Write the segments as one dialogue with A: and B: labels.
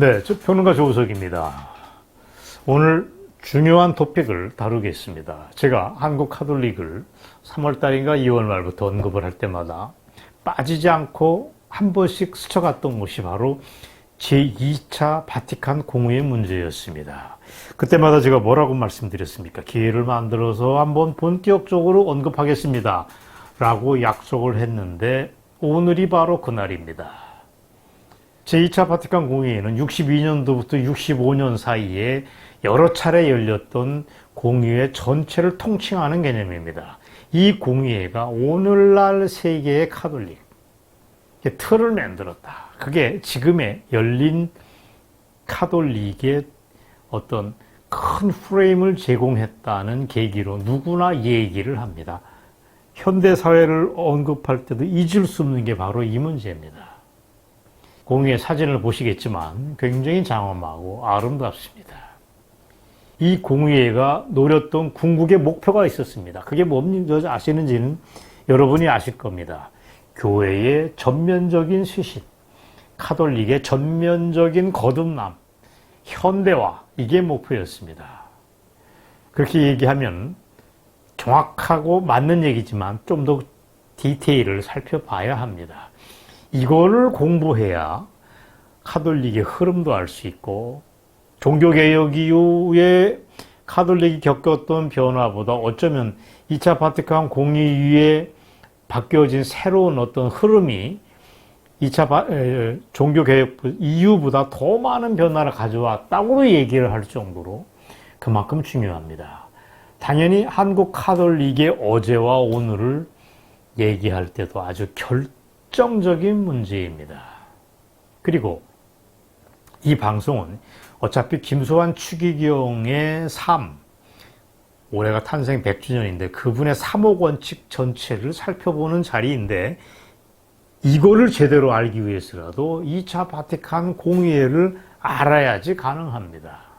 A: 네, 저 평론가 조우석입니다. 오늘 중요한 토픽을 다루겠습니다. 제가 한국 카톨릭을 3월달인가 2월 말부터 언급을 할 때마다 빠지지 않고 한 번씩 스쳐갔던 것이 바로 제2차 바티칸 공의의 문제였습니다. 그때마다 제가 뭐라고 말씀드렸습니까? 기회를 만들어서 한번 본격적으로 언급하겠습니다. 라고 약속을 했는데 오늘이 바로 그날입니다. 제2차 바티칸 공의회는 62년도부터 65년 사이에 여러 차례 열렸던 공의회 전체를 통칭하는 개념입니다. 이 공의회가 오늘날 세계의 카톨릭 틀을 만들었다. 그게 지금의 열린 카톨릭의 어떤 큰 프레임을 제공했다는 계기로 누구나 얘기를 합니다. 현대사회를 언급할 때도 잊을 수 없는 게 바로 이 문제입니다. 공의회 사진을 보시겠지만 굉장히 장엄하고 아름답습니다. 이 공의회가 노렸던 궁극의 목표가 있었습니다. 그게 뭔지 아시는지는 여러분이 아실 겁니다. 교회의 전면적인 쇄신, 카톨릭의 전면적인 거듭남, 현대화, 이게 목표였습니다. 그렇게 얘기하면 정확하고 맞는 얘기지만 좀 더 디테일을 살펴봐야 합니다. 이거를 공부해야 카톨릭의 흐름도 알 수 있고 종교개혁 이후에 카톨릭이 겪었던 변화보다 어쩌면 2차 바티칸 공의회에 바뀌어진 새로운 어떤 흐름이 2차 종교개혁 이후보다 더 많은 변화를 가져왔다고 얘기를 할 정도로 그만큼 중요합니다. 당연히 한국 카톨릭의 어제와 오늘을 얘기할 때도 아주 결정적인 문제입니다. 그리고 이 방송은 어차피 김수환 추기경의 삶, 올해가 탄생 100주년인데 그분의 3억 원칙 전체를 살펴보는 자리인데 이거를 제대로 알기 위해서라도 2차 바티칸 공의회를 알아야지 가능합니다.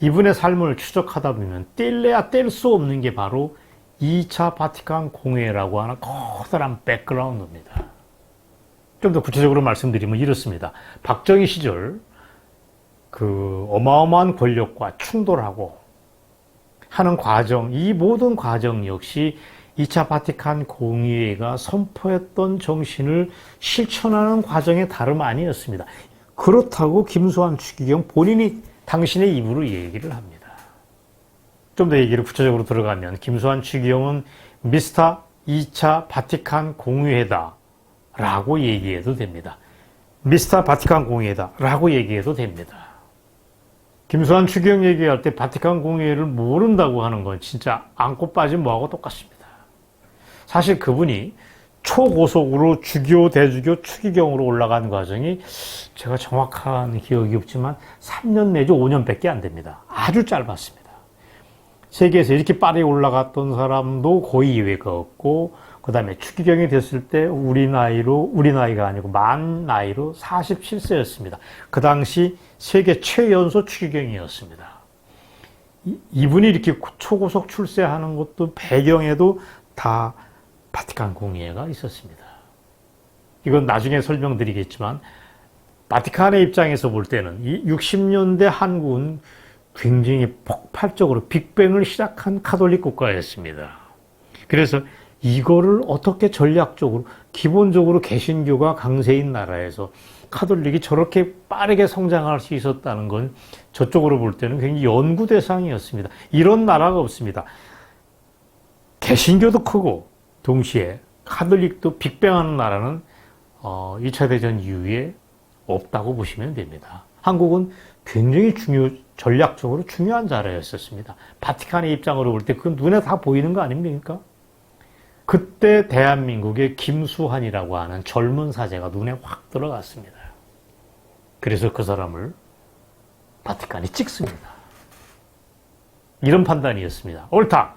A: 이분의 삶을 추적하다 보면 뗄래야 뗄 수 없는 게 바로 2차 바티칸 공의회라고 하는 커다란 백그라운드입니다. 좀 더 구체적으로 말씀드리면 이렇습니다. 박정희 시절 그 어마어마한 권력과 충돌하고 하는 과정, 이 모든 과정 역시 2차 바티칸 공의회가 선포했던 정신을 실천하는 과정의 다름 아니었습니다. 그렇다고 김수환 추기경 본인이 당신의 입으로 얘기를 합니다. 좀 더 얘기를 구체적으로 들어가면 김수환 추기경은 미스터 2차 바티칸 공의회다 라고 얘기해도 됩니다. 미스터 바티칸 공의회다 라고 얘기해도 됩니다. 김수환 추기경 얘기할 때 바티칸 공의회를 모른다고 하는 건 진짜 안고 빠진 뭐하고 똑같습니다. 사실 그분이 초고속으로 주교, 대주교, 추기경으로 올라간 과정이 제가 정확한 기억이 없지만 3년 내지 5년밖에 안 됩니다. 아주 짧았습니다. 세계에서 이렇게 빠르게 올라갔던 사람도 거의 이외가 없고 그 다음에 추기경이 됐을 때 우리 나이가 아니고 만 나이로 47세였습니다. 그 당시 세계 최연소 추기경이었습니다. 이분이 이렇게 초고속 출세하는 것도 배경에도 다 바티칸 공의회가 있었습니다. 이건 나중에 설명드리겠지만 바티칸의 입장에서 볼 때는 이 60년대 한국은 굉장히 폭발적으로 빅뱅을 시작한 카톨릭 국가였습니다. 그래서 이거를 어떻게 전략적으로 기본적으로 개신교가 강세인 나라에서 카톨릭이 저렇게 빠르게 성장할 수 있었다는 건 저쪽으로 볼 때는 굉장히 연구 대상이었습니다. 이런 나라가 없습니다. 개신교도 크고 동시에 카톨릭도 빅뱅하는 나라는 2차 대전 이후에 없다고 보시면 됩니다. 한국은 굉장히 전략적으로 중요한 나라였었습니다. 바티칸의 입장으로 볼 때 그건 눈에 다 보이는 거 아닙니까? 그때 대한민국의 김수환이라고 하는 젊은 사제가 눈에 확 들어갔습니다. 그래서 그 사람을 바티칸이 찍습니다. 이런 판단이었습니다. 옳다!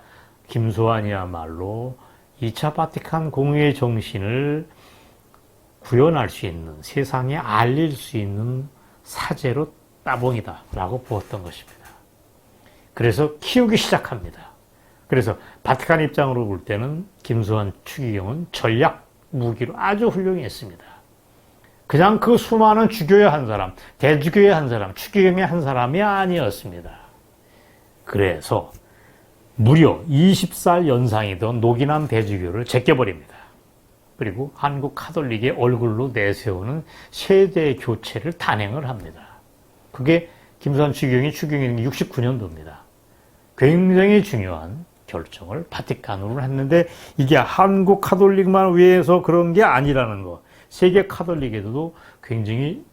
A: 김수환이야말로 2차 바티칸 공의회 정신을 구현할 수 있는, 세상에 알릴 수 있는 사제로 따봉이다 라고 보았던 것입니다. 그래서 키우기 시작합니다. 그래서 바티칸 입장으로 볼 때는 김수환 추기경은 전략 무기로 아주 훌륭했습니다. 그냥 그 수많은 주교의 한 사람, 대주교의 한 사람, 추기경의 한 사람이 아니었습니다. 그래서 무려 20살 연상이던 노기남 대주교를 제껴버립니다. 그리고 한국 카톨릭의 얼굴로 내세우는 세대 교체를 단행을 합니다. 그게 김수환 추기경이 추기경인 69년도입니다. 굉장히 중요한 결정을 바티칸으로 했는데 이게 한국 카톨릭만 위해서 그런 게 아니라는 거. 세계 카톨릭에도 굉장히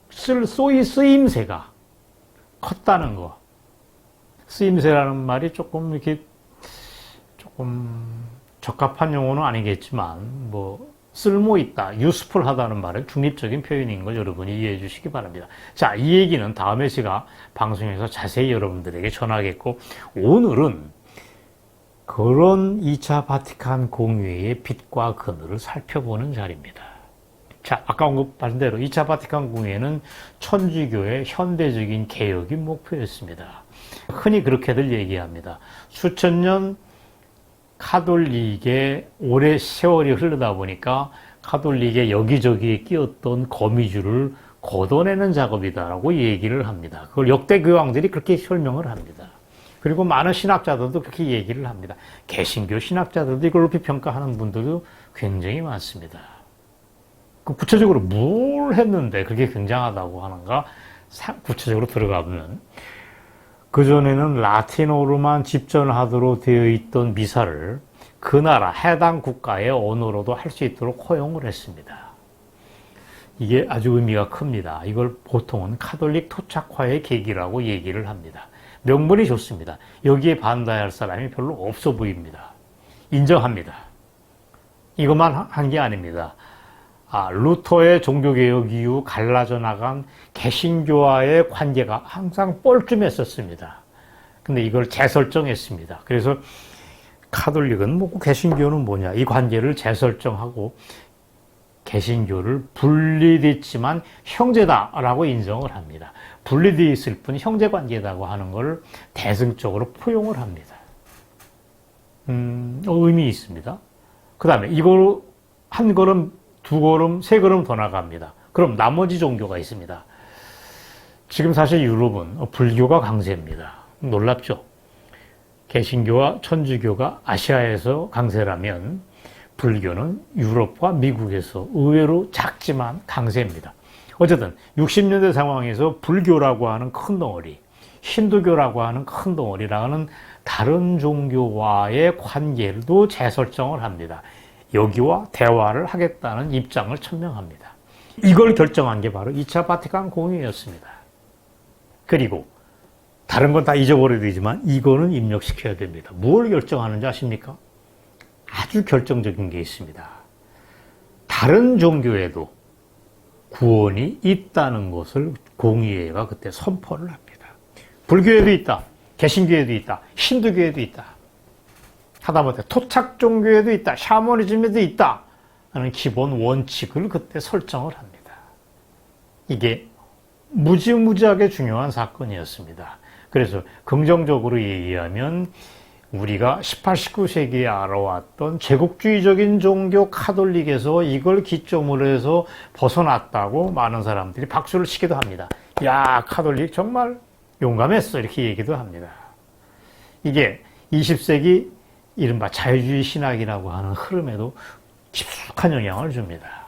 A: 쓰임새가 컸다는 거. 쓰임새라는 말이 조금 적합한 용어는 아니겠지만 쓸모 있다, 유스풀하다는 말은 중립적인 표현인 걸 여러분이 이해해 주시기 바랍니다. 자, 이 얘기는 다음에 제가 방송에서 자세히 여러분들에게 전하겠고, 오늘은 그런 2차 바티칸 공회의 빛과 그늘을 살펴보는 자리입니다. 자, 아까 언급한 대로 2차 바티칸 공회는 천주교의 현대적인 개혁이 목표였습니다. 흔히 그렇게들 얘기합니다. 수천 년 카톨릭의 오래 세월이 흐르다 보니까 카톨릭의 여기저기에 끼었던 거미줄을 걷어내는 작업이다라고 얘기를 합니다. 그걸 역대 교황들이 그렇게 설명을 합니다. 그리고 많은 신학자들도 그렇게 얘기를 합니다. 개신교 신학자들도 이걸 높이 평가하는 분들도 굉장히 많습니다. 구체적으로 뭘 했는데 그렇게 굉장하다고 하는가 구체적으로 들어가보면 그전에는 라틴어로만 집전하도록 되어 있던 미사를 그 나라 해당 국가의 언어로도 할 수 있도록 허용을 했습니다. 이게 아주 의미가 큽니다. 이걸 보통은 카톨릭 토착화의 계기라고 얘기를 합니다. 명분이 좋습니다. 여기에 반대할 사람이 별로 없어 보입니다. 인정합니다. 이것만 한 게 아닙니다. 루터의 종교개혁 이후 갈라져 나간 개신교와의 관계가 항상 뻘쭘했었습니다. 근데 이걸 재설정했습니다. 그래서 카톨릭은 뭐고 개신교는 뭐냐, 이 관계를 재설정하고 개신교를 분리됐지만 형제다라고 인정을 합니다. 분리되어 있을 뿐 형제관계다고 하는 걸 대승적으로 포용을 합니다. 의미 있습니다. 그 다음에 이걸 한 걸음, 두 걸음, 세 걸음 더 나갑니다. 그럼 나머지 종교가 있습니다. 지금 사실 유럽은 불교가 강세입니다. 놀랍죠? 개신교와 천주교가 아시아에서 강세라면 불교는 유럽과 미국에서 의외로 작지만 강세입니다. 어쨌든 60년대 상황에서 불교라고 하는 큰 덩어리, 힌두교라고 하는 큰 덩어리라는 다른 종교와의 관계도 재설정을 합니다. 여기와 대화를 하겠다는 입장을 천명합니다. 이걸 결정한 게 바로 2차 바티칸 공회였습니다. 그리고 다른 건 다 잊어버려야 되지만 이거는 입력시켜야 됩니다. 뭘 결정하는지 아십니까? 아주 결정적인 게 있습니다. 다른 종교에도 구원이 있다는 것을 공의회가 그때 선포를 합니다. 불교에도 있다, 개신교에도 있다, 힌두교에도 있다. 하다못해 토착 종교에도 있다, 샤머니즘에도 있다 하는 기본 원칙을 그때 설정을 합니다. 이게 무지무지하게 중요한 사건이었습니다. 그래서 긍정적으로 얘기하면 우리가 18, 19세기에 알아왔던 제국주의적인 종교 카톨릭에서 이걸 기점으로 해서 벗어났다고 많은 사람들이 박수를 치기도 합니다. 야, 카톨릭 정말 용감했어, 이렇게 얘기도 합니다. 이게 20세기 이른바 자유주의 신학이라고 하는 흐름에도 깊숙한 영향을 줍니다.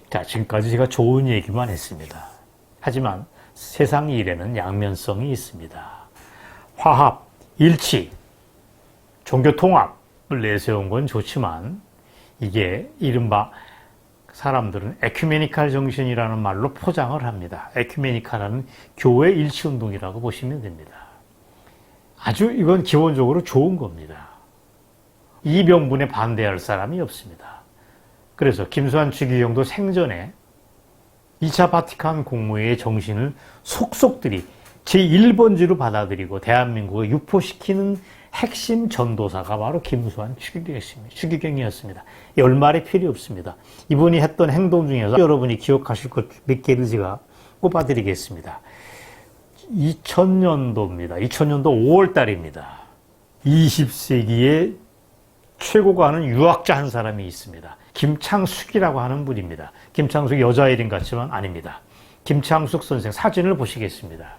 A: 자, 지금까지 제가 좋은 얘기만 했습니다. 하지만 세상 일에는 양면성이 있습니다. 화합, 일치, 종교 통합을 내세운 건 좋지만 이게 이른바 사람들은 에큐메니칼 정신이라는 말로 포장을 합니다. 에큐메니칼은 교회 일치운동이라고 보시면 됩니다. 아주 이건 기본적으로 좋은 겁니다. 이 명분에 반대할 사람이 없습니다. 그래서 김수환 추기경도 생전에 2차 바티칸 공회의 정신을 속속들이 제1번지로 받아들이고 대한민국을 유포시키는 핵심 전도사가 바로 김수환 추기경이었습니다. 열말이 필요 없습니다. 이분이 했던 행동 중에서 여러분이 기억하실 것 몇 개를 제가 꼽아드리겠습니다. 2000년도입니다. 2000년도 5월 달입니다. 20세기의 최고가 하는 유학자 한 사람이 있습니다. 김창숙이라고 하는 분입니다. 김창숙 여자 이름 같지만 아닙니다. 김창숙 선생 사진을 보시겠습니다.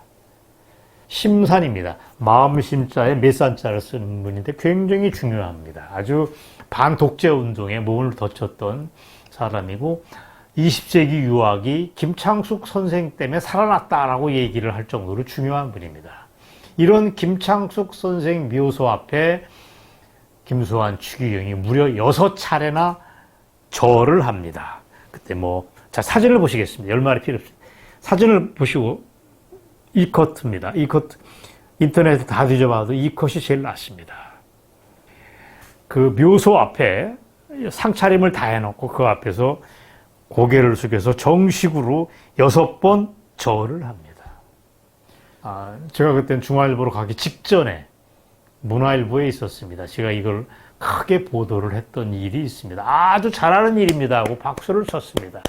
A: 심산입니다. 마음심자에 몇산자를 쓰는 분인데 굉장히 중요합니다. 아주 반독재 운동에 몸을 덧쳤던 사람이고 20세기 유학이 김창숙 선생 때문에 살아났다라고 얘기를 할 정도로 중요한 분입니다. 이런 김창숙 선생 묘소 앞에 김수환, 추기경이 무려 6차례나 절을 합니다. 그때 자, 사진을 보시겠습니다. 10마리 필요 없습니다. 사진을 보시고 이 컷입니다. 이 컷, 인터넷에 다 뒤져봐도 이 컷이 제일 낫습니다. 그 묘소 앞에 상차림을 다 해놓고 그 앞에서 고개를 숙여서 정식으로 6번 절을 합니다. 제가 그때는 중앙일보로 가기 직전에 문화일보에 있었습니다. 제가 이걸 크게 보도를 했던 일이 있습니다. 아주 잘하는 일입니다 하고 박수를 쳤습니다.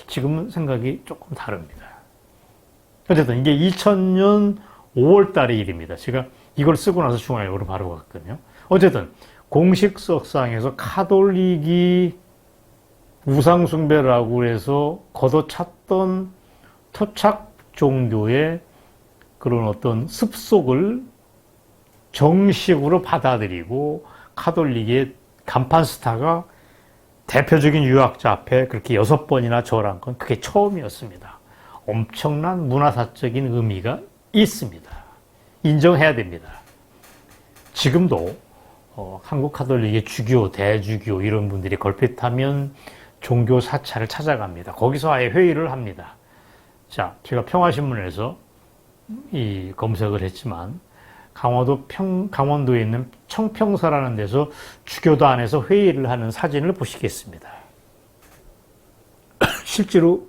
A: 지금은 생각이 조금 다릅니다. 어쨌든 이게 2000년 5월 달의 일입니다. 제가 이걸 쓰고 나서 중앙일보로 바로 갔거든요. 어쨌든 공식 석상에서 카톨릭이 우상숭배라고 해서 걷어찼던 토착 종교의 그런 어떤 습속을 정식으로 받아들이고 카톨릭의 간판 스타가 대표적인 유학자 앞에 그렇게 6번이나 절한 건 그게 처음이었습니다. 엄청난 문화사적인 의미가 있습니다. 인정해야 됩니다. 지금도 한국 카톨릭의 주교, 대주교 이런 분들이 걸핏하면 종교 사찰을 찾아갑니다. 거기서 아예 회의를 합니다. 자, 제가 평화신문에서 이 검색을 했지만 강원도에 있는 청평사라는 데서 주교단에서 회의를 하는 사진을 보시겠습니다. 실제로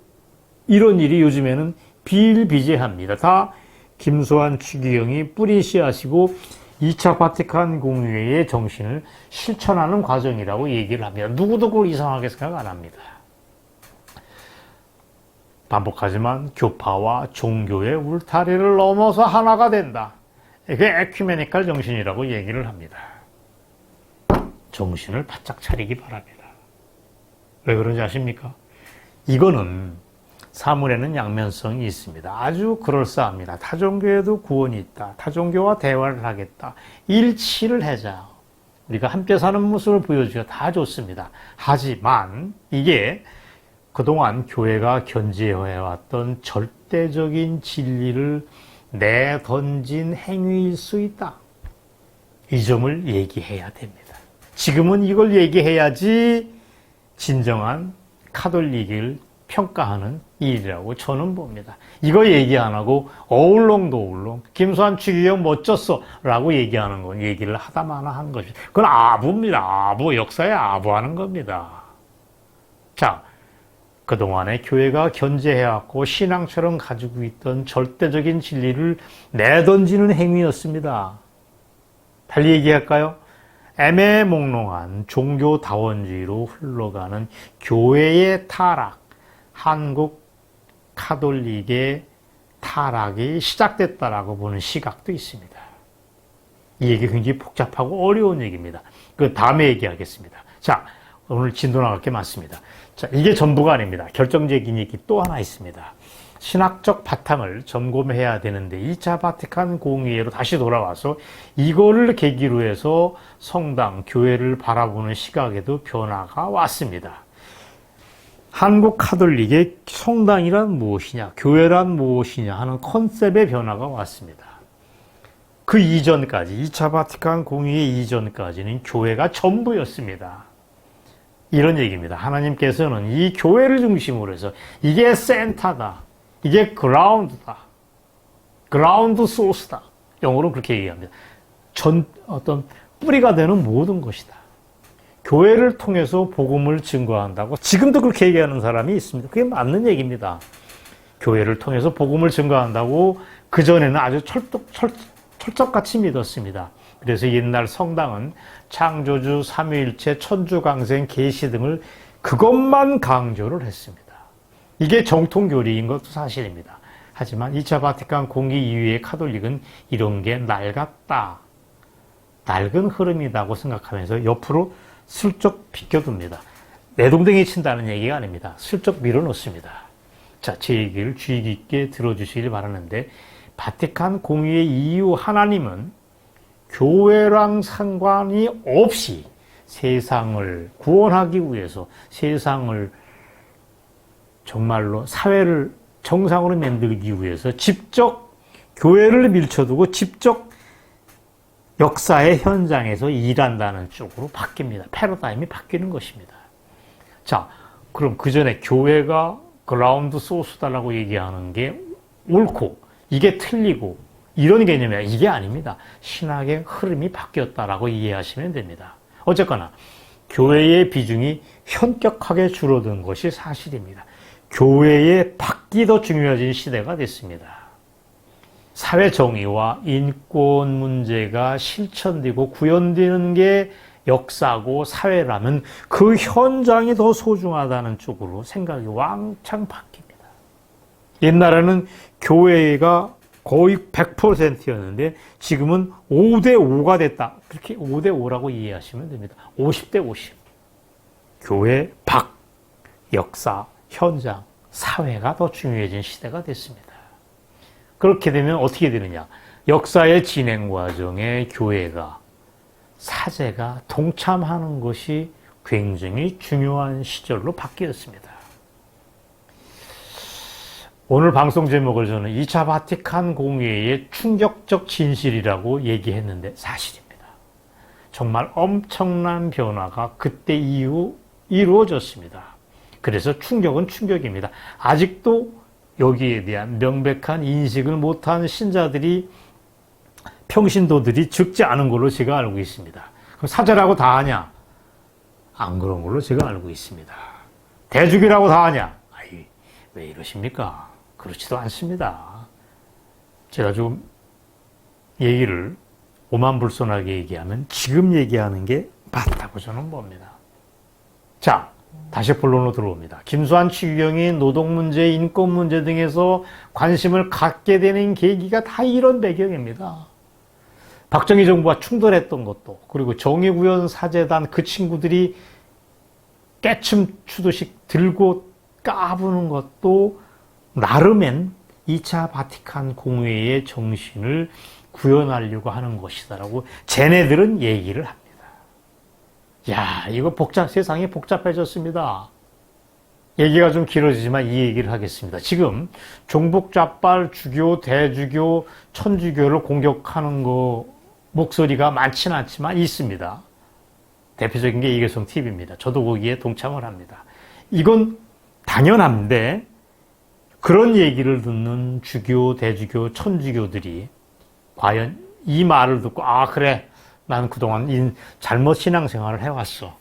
A: 이런 일이 요즘에는 비일비재합니다. 다 김수환, 추기경이 뿌리 씨앗이고 2차 바티칸 공의회의 정신을 실천하는 과정이라고 얘기를 합니다. 누구도 그걸 이상하게 생각 안 합니다. 반복하지만 교파와 종교의 울타리를 넘어서 하나가 된다. 그게 에큐메니칼 정신이라고 얘기를 합니다. 정신을 바짝 차리기 바랍니다. 왜 그런지 아십니까? 이거는 사물에는 양면성이 있습니다. 아주 그럴싸합니다. 타종교에도 구원이 있다. 타종교와 대화를 하겠다. 일치를 하자. 우리가 함께 사는 모습을 보여주기가 다 좋습니다. 하지만 이게 그동안 교회가 견지해왔던 절대적인 진리를 내던진 행위일 수 있다. 이 점을 얘기해야 됩니다. 지금은 이걸 얘기해야지 진정한 카톨릭을 평가하는 일이라고 저는 봅니다. 이거 얘기 안 하고 어울렁도울렁 김수환, 추기경 멋졌어 라고 얘기하는 건 얘기를 하다마나 한 것이 그건 아부입니다. 아부, 역사에 아부하는 겁니다. 자, 그동안에 교회가 견제해왔고 신앙처럼 가지고 있던 절대적인 진리를 내던지는 행위였습니다. 달리 얘기할까요? 애매몽롱한 종교다원주의로 흘러가는 교회의 타락, 한국 카톨릭의 타락이 시작됐다라고 보는 시각도 있습니다. 이 얘기 굉장히 복잡하고 어려운 얘기입니다. 그 다음에 얘기하겠습니다. 자, 오늘 진도 나갈 게 많습니다. 자, 이게 전부가 아닙니다. 결정적인 얘기 또 하나 있습니다. 신학적 바탕을 점검해야 되는데 2차 바티칸 공의회로 다시 돌아와서 이거를 계기로 해서 성당, 교회를 바라보는 시각에도 변화가 왔습니다. 한국 카톨릭의 성당이란 무엇이냐, 교회란 무엇이냐 하는 컨셉의 변화가 왔습니다. 그 이전까지, 2차 바티칸 공의회 이전까지는 교회가 전부였습니다. 이런 얘기입니다. 하나님께서는 이 교회를 중심으로 해서 이게 센터다, 이게 그라운드다, 그라운드 소스다. 영어로 그렇게 얘기합니다. 어떤 뿌리가 되는 모든 것이다. 교회를 통해서 복음을 증거한다고 지금도 그렇게 얘기하는 사람이 있습니다. 그게 맞는 얘기입니다. 교회를 통해서 복음을 증거한다고 그전에는 아주 철석같이 믿었습니다. 그래서 옛날 성당은 창조주, 삼위일체, 천주광생, 계시 등을 그것만 강조를 했습니다. 이게 정통교리인 것도 사실입니다. 하지만 2차 바티칸 공의 이후의 카톨릭은 이런 게 낡았다, 낡은 흐름이라고 생각하면서 옆으로 슬쩍 비껴둡니다. 내동댕이 친다는 얘기가 아닙니다. 슬쩍 밀어놓습니다. 자, 제 얘기를 주의 깊게 들어주시길 바라는데, 바티칸 공의회 이후 하나님은 교회랑 상관이 없이 세상을 구원하기 위해서, 세상을 정말로 사회를 정상으로 만들기 위해서 직접 교회를 밀쳐두고 직접 역사의 현장에서 일한다는 쪽으로 바뀝니다. 패러다임이 바뀌는 것입니다. 자, 그럼 그 전에 교회가 그라운드 소스다라고 얘기하는 게 옳고 이게 틀리고 이런 개념이 이게 아닙니다. 신학의 흐름이 바뀌었다라고 이해하시면 됩니다. 어쨌거나 교회의 비중이 현격하게 줄어든 것이 사실입니다. 교회의 밖이 더 중요해진 시대가 됐습니다. 사회 정의와 인권 문제가 실천되고 구현되는 게 역사고 사회라면 그 현장이 더 소중하다는 쪽으로 생각이 왕창 바뀝니다. 옛날에는 교회가 거의 100%였는데 지금은 5대5가 됐다. 그렇게 5대5라고 이해하시면 됩니다. 50대50. 교회 밖, 역사, 현장, 사회가 더 중요해진 시대가 됐습니다. 그렇게 되면 어떻게 되느냐? 역사의 진행 과정에 교회가, 사제가 동참하는 것이 굉장히 중요한 시절로 바뀌었습니다. 오늘 방송 제목을 저는 2차 바티칸 공의회의 충격적 진실이라고 얘기했는데 사실입니다. 정말 엄청난 변화가 그때 이후 이루어졌습니다. 그래서 충격은 충격입니다. 아직도 여기에 대한 명백한 인식을 못한 신자들이, 평신도들이 적지 않은 걸로 제가 알고 있습니다. 그럼 사제라고 다 하냐? 안 그런 걸로 제가 알고 있습니다. 대주교라고 다 하냐? 아이, 왜 이러십니까? 그렇지도 않습니다. 제가 좀 얘기를 오만불손하게 얘기하면 지금 얘기하는 게 맞다고 저는 봅니다. 자, 다시 본론으로 들어옵니다. 김수환 추기경이 노동 문제, 인권 문제 등에서 관심을 갖게 되는 계기가 다 이런 배경입니다. 박정희 정부와 충돌했던 것도, 그리고 정의구현 사재단 그 친구들이 깨춤 추듯이 들고 까부는 것도 나름엔 2차 바티칸 공회의 정신을 구현하려고 하는 것이다라고 쟤네들은 얘기를 합니다. 야, 이거 세상이 복잡해졌습니다. 얘기가 좀 길어지지만 이 얘기를 하겠습니다. 지금 종북좌빨, 주교, 대주교, 천주교를 공격하는 거 목소리가 많지는 않지만 있습니다. 대표적인 게 이계성 TV입니다. 저도 거기에 동참을 합니다. 이건 당연한데 그런 얘기를 듣는 주교, 대주교, 천주교들이 과연 이 말을 듣고 그래, 난 그동안 잘못 신앙생활을 해왔어.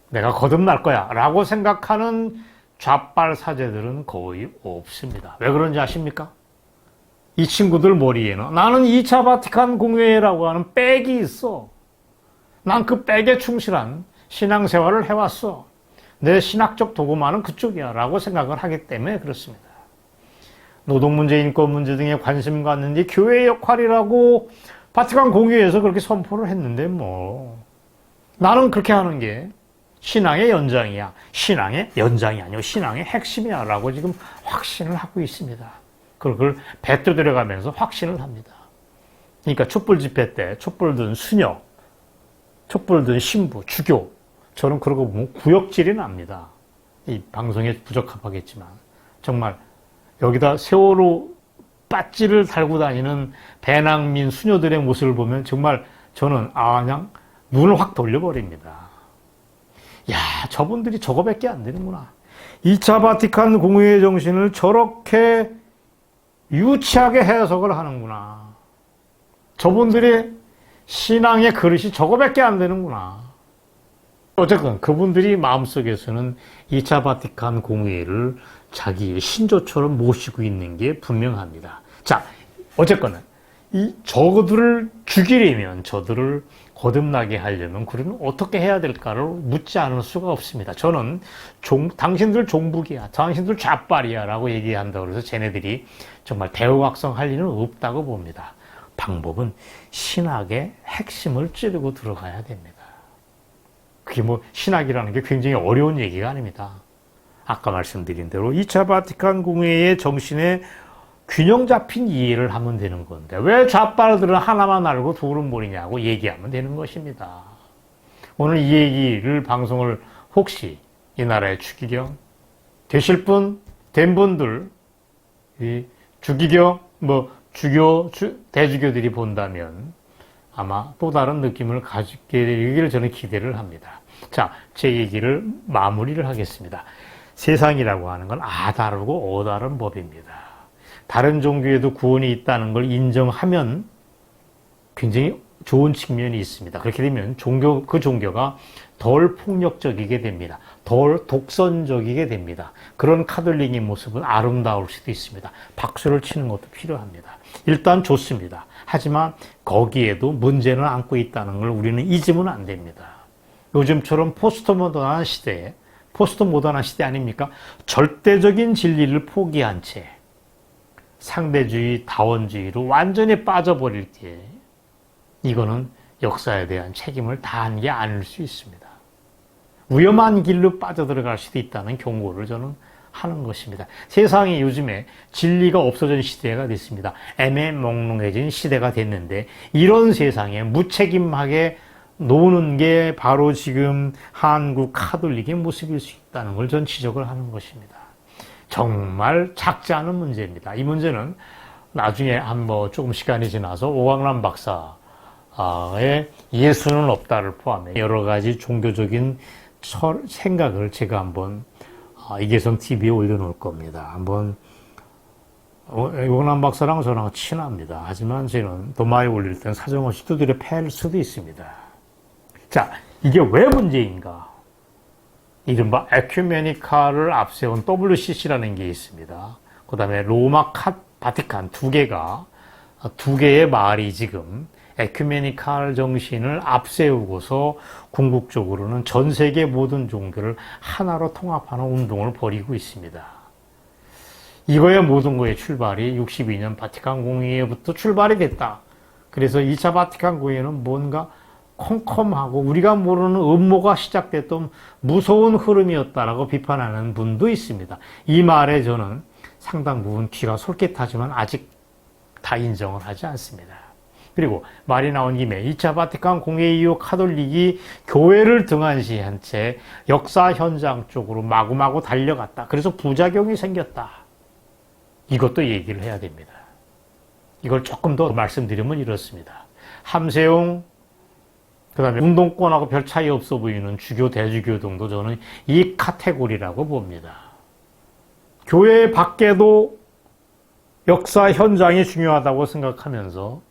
A: 내가 거듭날 거야 라고 생각하는 좌빨 사제들은 거의 없습니다. 왜 그런지 아십니까? 이 친구들 머리에는 나는 2차 바티칸 공회라고 하는 백이 있어. 난 그 백에 충실한 신앙생활을 해왔어. 내 신학적 도구만은 그쪽이야 라고 생각을 하기 때문에 그렇습니다. 노동 문제, 인권 문제 등에 관심 갖는 게 교회의 역할이라고 바티칸 공의회에서 그렇게 선포를 했는데 나는 그렇게 하는 게 신앙의 연장이야. 신앙의 연장이 아니고 신앙의 핵심이야 라고 지금 확신을 하고 있습니다. 그걸 배떠 들어가면서 확신을 합니다. 그러니까 촛불 집회 때 촛불 든 수녀, 촛불 든 신부, 주교, 저는 그러고 보면 구역질이 납니다. 이 방송에 부적합하겠지만 정말 여기다 세월호 빠찌를 달고 다니는 배낭민 수녀들의 모습을 보면 정말 저는 그냥 눈을 확 돌려버립니다. 야, 저분들이 저거밖에 안 되는구나. 2차 바티칸 공의회 정신을 저렇게 유치하게 해석을 하는구나. 저분들의 신앙의 그릇이 저거밖에 안 되는구나. 어쨌든 그분들이 마음속에서는 2차 바티칸 공의회를 자기의 신조처럼 모시고 있는 게 분명합니다. 자, 어쨌거나 저들을 죽이려면, 저들을 거듭나게 하려면 그러면 어떻게 해야 될까를 묻지 않을 수가 없습니다. 저는 당신들 종북이야, 당신들 좌빨이야 라고 얘기한다고 해서 쟤네들이 정말 대우각성할 일은 없다고 봅니다. 방법은 신학의 핵심을 찌르고 들어가야 됩니다. 그게 뭐 신학이라는 게 굉장히 어려운 얘기가 아닙니다. 아까 말씀드린 대로 2차 바티칸 공회의 정신에 균형 잡힌 이해를 하면 되는 건데 왜 좌빨들은 하나만 알고 둘은 모르냐고 얘기하면 되는 것입니다. 오늘 이 얘기를 방송을 혹시 이 나라의 추기경 되실 분, 된 분들, 이 주기경, 주교, 대주교들이 본다면 아마 또 다른 느낌을 가지게 되기를 저는 기대를 합니다. 자, 제 얘기를 마무리를 하겠습니다. 세상이라고 하는 건 아다르고 어다른 법입니다. 다른 종교에도 구원이 있다는 걸 인정하면 굉장히 좋은 측면이 있습니다. 그렇게 되면 그 종교가 덜 폭력적이게 됩니다. 덜 독선적이게 됩니다. 그런 카톨릭의 모습은 아름다울 수도 있습니다. 박수를 치는 것도 필요합니다. 일단 좋습니다. 하지만 거기에도 문제는 안고 있다는 걸 우리는 잊으면 안 됩니다. 요즘처럼 포스트 모던한 시대 아닙니까? 절대적인 진리를 포기한 채 상대주의, 다원주의로 완전히 빠져버릴 때 이거는 역사에 대한 책임을 다한 게 아닐 수 있습니다. 위험한 길로 빠져들어갈 수도 있다는 경고를 저는 하는 것입니다. 세상이 요즘에 진리가 없어진 시대가 됐습니다. 애매몽롱해진 시대가 됐는데 이런 세상에 무책임하게 노는 게 바로 지금 한국 카톨릭의 모습일 수 있다는 걸 전 지적을 하는 것입니다. 정말 작지 않은 문제입니다. 이 문제는 나중에 조금 시간이 지나서 오광남 박사의 예수는 없다를 포함해 여러 가지 종교적인 생각을 제가 한번 이계성 TV에 올려놓을 겁니다. 오광남 박사랑 저랑 친합니다. 하지만 저는 도마에 올릴 땐 사정없이 두드려 패일 수도 있습니다. 자, 이게 왜 문제인가? 이른바 에큐메니카를 앞세운 WCC라는 게 있습니다. 그 다음에 로마 바티칸 두 개의 말이 지금 에큐메니칼 정신을 앞세우고서 궁극적으로는 전 세계 모든 종교를 하나로 통합하는 운동을 벌이고 있습니다. 이거의 모든 거의 출발이 62년 바티칸 공의회부터 출발이 됐다. 그래서 2차 바티칸 공의회는 뭔가 컴컴하고 우리가 모르는 음모가 시작됐던 무서운 흐름이었다라고 비판하는 분도 있습니다. 이 말에 저는 상당 부분 귀가 솔깃하지만 아직 다 인정을 하지 않습니다. 그리고 말이 나온 김에 2차 바티칸 공회 이후 카톨릭이 교회를 등한시한 채 역사 현장 쪽으로 마구마구 달려갔다. 그래서 부작용이 생겼다. 이것도 얘기를 해야 됩니다. 이걸 조금 더 말씀드리면 이렇습니다. 함세웅, 그 다음에 운동권하고 별 차이 없어 보이는 주교, 대주교 등도 저는 이 카테고리라고 봅니다. 교회 밖에도 역사 현장이 중요하다고 생각하면서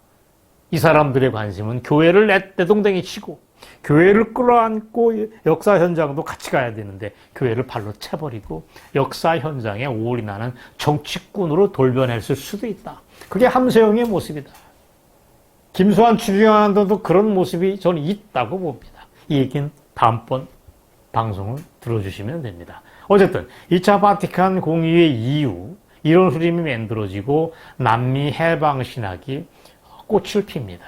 A: 이 사람들의 관심은 교회를 내동댕이 치고 교회를 끌어안고 역사 현장도 같이 가야 되는데 교회를 발로 채버리고 역사 현장에 올인하는 정치꾼으로 돌변했을 수도 있다. 그게 함세영의 모습이다. 김수환 추기경도 그런 모습이 저는 있다고 봅니다. 이 얘기는 다음번 방송을 들어주시면 됩니다. 어쨌든 2차 바티칸 공의회 이후 이런 흐름이 만들어지고 남미 해방신학이 꽃을 핍니다.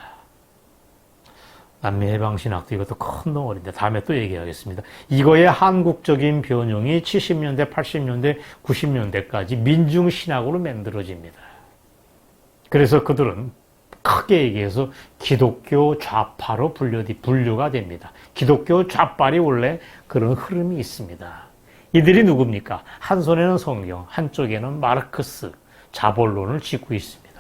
A: 남미 해방신학도 이것도 큰 덩어리인데 다음에 또 얘기하겠습니다. 이거의 한국적인 변형이 70년대, 80년대, 90년대까지 민중신학으로 만들어집니다. 그래서 그들은 크게 얘기해서 기독교 좌파로 분류가 됩니다. 기독교 좌빨이 원래 그런 흐름이 있습니다. 이들이 누굽니까? 한 손에는 성경, 한쪽에는 마르크스, 자본론을 짚고 있습니다.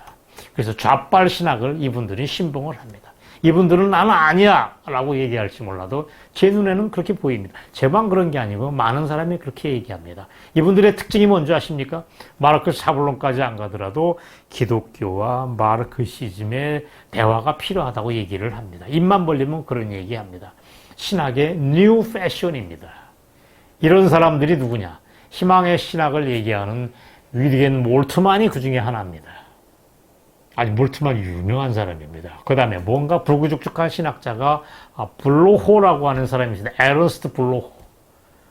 A: 그래서 좌빨 신학을 이분들이 신봉을 합니다. 이분들은 나는 아니야 라고 얘기할지 몰라도 제 눈에는 그렇게 보입니다. 제만 그런 게 아니고 많은 사람이 그렇게 얘기합니다. 이분들의 특징이 뭔지 아십니까? 마르크스 자본론까지 안 가더라도 기독교와 마르크시즘의 대화가 필요하다고 얘기를 합니다. 입만 벌리면 그런 얘기합니다. 신학의 뉴 패션입니다. 이런 사람들이 누구냐? 희망의 신학을 얘기하는 위리겐 몰트만이 그 중에 하나입니다. 아니, 몰트만 유명한 사람입니다. 그 다음에 뭔가 불구죽죽한 신학자가 블로호라고 하는 사람이 있습니다. 에런스트 블로호.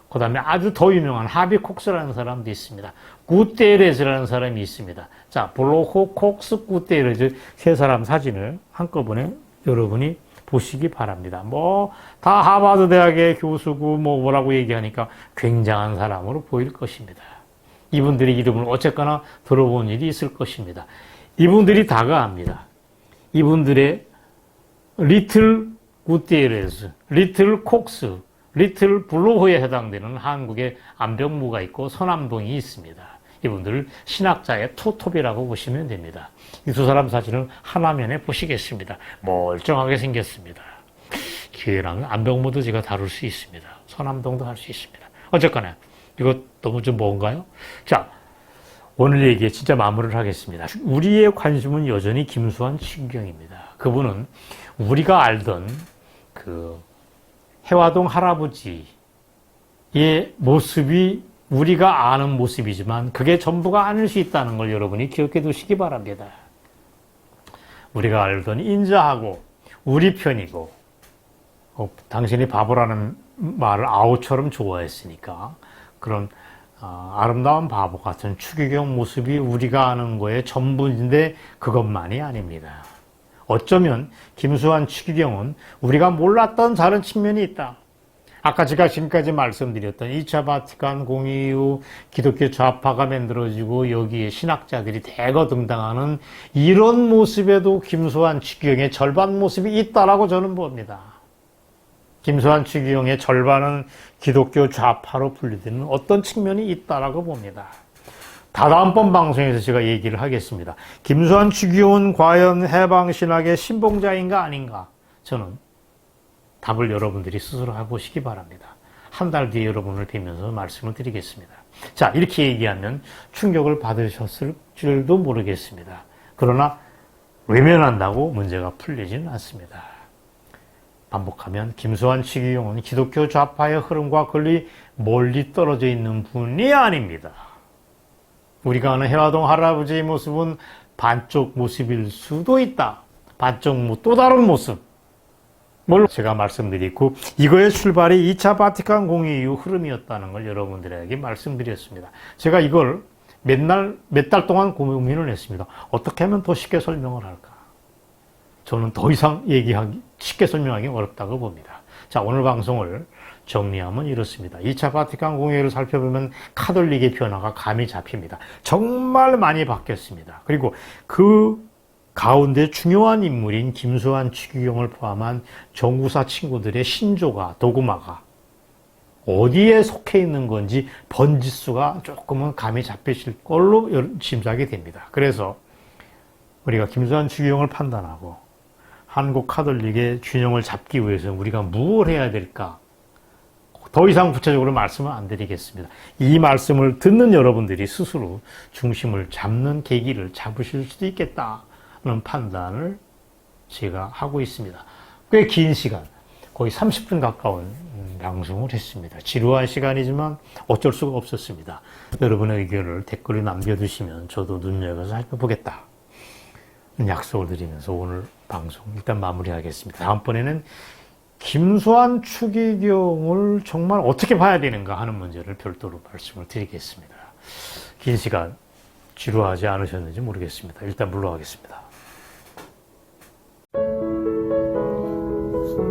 A: 그 다음에 아주 더 유명한 하비 콕스라는 사람도 있습니다. 구테레즈라는 사람이 있습니다. 자, 블로호, 콕스, 구테레즈 세 사람 사진을 한꺼번에 여러분이 보시기 바랍니다. 다 하버드 대학의 교수고 뭐라고 얘기하니까 굉장한 사람으로 보일 것입니다. 이분들의 이름을 어쨌거나 들어본 일이 있을 것입니다. 이분들이 다가 압니다. 이분들의 리틀 구티에레스, 리틀 콕스, 리틀 블로호에 해당되는 한국의 안병무가 있고 서남동이 있습니다. 이분들을 신학자의 투톱이라고 보시면 됩니다. 이 두 사람 사진을 하나면에 보시겠습니다. 멀쩡하게 생겼습니다. 기회라면 안병무도 제가 다룰 수 있습니다. 서남동도 할 수 있습니다. 어쨌거나 이거 너무 좀 뭔가요? 자, 오늘 얘기에 진짜 마무리를 하겠습니다. 우리의 관심은 여전히 김수환 추기경입니다. 그분은 우리가 알던 그 해화동 할아버지의 모습이 우리가 아는 모습이지만 그게 전부가 아닐 수 있다는 걸 여러분이 기억해 두시기 바랍니다. 우리가 알던 인자하고 우리 편이고 당신이 바보라는 말을 아우처럼 좋아했으니까 그런 아름다운 바보 같은 추기경 모습이 우리가 아는 거의 전부인데 그것만이 아닙니다. 어쩌면 김수환 추기경은 우리가 몰랐던 다른 측면이 있다. 아까 제가 지금까지 말씀드렸던 2차 바티칸 공의 이후 기독교 좌파가 만들어지고 여기에 신학자들이 대거 등장하는 이런 모습에도 김수환 추기경의 절반 모습이 있다라고 저는 봅니다. 김수환 추기경의 절반은 기독교 좌파로 분류되는 어떤 측면이 있다라고 봅니다. 다다음번 방송에서 제가 얘기를 하겠습니다. 김수환 추기경은 과연 해방신학의 신봉자인가 아닌가? 저는 답을 여러분들이 스스로 해보시기 바랍니다. 한 달 뒤에 여러분을 뵈면서 말씀을 드리겠습니다. 자, 이렇게 얘기하면 충격을 받으셨을 줄도 모르겠습니다. 그러나 외면한다고 문제가 풀리지는 않습니다. 반복하면 김수환 추기경은 기독교 좌파의 흐름과 거리 멀리 떨어져 있는 분이 아닙니다. 우리가 아는 해화동 할아버지의 모습은 반쪽 모습일 수도 있다. 반쪽 또 다른 모습. 뭘 제가 말씀드리고 이거의 출발이 2차 바티칸 공의 이후 흐름이었다는 걸 여러분들에게 말씀드렸습니다. 제가 이걸 몇 달 동안 고민을 했습니다. 어떻게 하면 더 쉽게 설명을 할까? 저는 더 이상 쉽게 설명하기 어렵다고 봅니다. 자, 오늘 방송을 정리하면 이렇습니다. 2차 바티칸 공의를 살펴보면 카톨릭의 변화가 감이 잡힙니다. 정말 많이 바뀌었습니다. 그리고 그 가운데 중요한 인물인 김수환 추기경을 포함한 정구사 친구들의 신조가, 도구마가 어디에 속해 있는 건지 번지수가 조금은 감이 잡히실 걸로 짐작이 됩니다. 그래서 우리가 김수환 추기경을 판단하고 한국 카톨릭의 균형을 잡기 위해서 우리가 무엇을 해야 될까? 더 이상 구체적으로 말씀을 안 드리겠습니다. 이 말씀을 듣는 여러분들이 스스로 중심을 잡는 계기를 잡으실 수도 있겠다는 판단을 제가 하고 있습니다. 꽤 긴 시간, 거의 30분 가까운 방송을 했습니다. 지루한 시간이지만 어쩔 수가 없었습니다. 여러분의 의견을 댓글에 남겨두시면 저도 눈여겨서 살펴보겠다. 약속을 드리면서 오늘 방송 일단 마무리하겠습니다. 다음번에는 김수환 추기경을 정말 어떻게 봐야 되는가 하는 문제를 별도로 말씀을 드리겠습니다. 긴 시간 지루하지 않으셨는지 모르겠습니다. 일단 물러가겠습니다.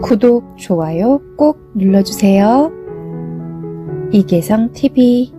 B: 구독, 좋아요 꼭 눌러주세요. 이계성TV